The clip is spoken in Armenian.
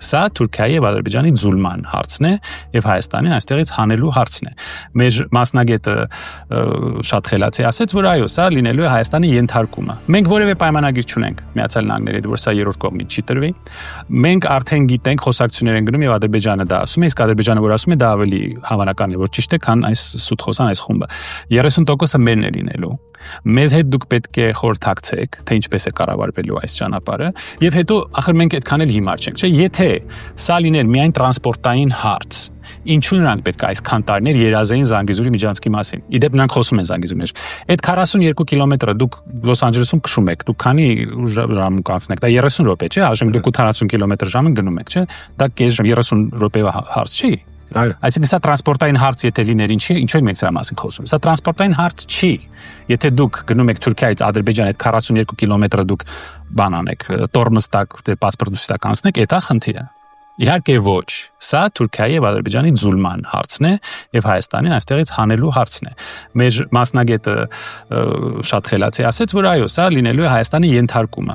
Սա Թուրքիայի եւ Ադրբեջանի ձուլման հարցն է եւ Հայաստանին այստեղից հանելու հարցն է։ Մեր մասնագետը շատ խելացի ասեց, որ այո, սա լինելու է Հայաստանի ենթարկումը։ Մենք որևէ պայմանագիր չունենք Միացյալ Նահանգների հետ, որ սա երրորդ կողմից չի տրվի։ Մենք արդեն գիտենք, խոսակցություններ են գնում եւ Ադրբեջանը դա ասում է, իսկ Ադրբեջանը որ ասում է, դա ավելի հավանական է, որ ճիշտ է, քան այս սուտ խոսան այս խումբը։ 30%-ը մերն է լինելու։ Մեզ հետ դուք պետք է խորհրդակցեք, թե ինչպես է կառավարվելու այս ճանապարհը, եւ հետո ախր մենք այդքան էլ հիմար չենք, չէ՞։ Եթե սա լիներ միայն տրանսպորտային հարց, ինչու նրանք պետք է այսքան տարիներ երազեին Զանգեզուրի միջանցքի մասին։ Իդեպ նրանք խոսում են Զանգեզուրի մեջ։ Այդ 42 կիլոմետրը դուք Լոս Անջելեսում քշում եք, դուք քանի ժամ կանցնեք, դա 30 րոպե, չէ՞, այժմ դուք 80 կիլոմետր/ժամ գնում եք, չէ՞։ Դա կես ժամ 30 րոպեվա հարց չի։ Այսինքն սա տրանսպորտային հարց եթե լիներ, ինչու ենք սրա մասին խոսում։ Սա տրանսպորտային հարց չի։ Եթե դուք գնում եք Թուրքիայից Ադրբեջան այդ 42 կիլոմետրը դուք բան անեք, տորմստակ, պասպորտուստակ անցնեք, դա խնդիրը։ Իհարկե ոչ, սա Թուրքիայի եւ Ադրբեջանի ձուլման հարցն է եւ Հայաստանին այստեղից հանելու հարցն է։ Մեր մասնագետը շատ խելացի ասեց, որ այո, սա լինելու է Հայաստանի ենթարկումը։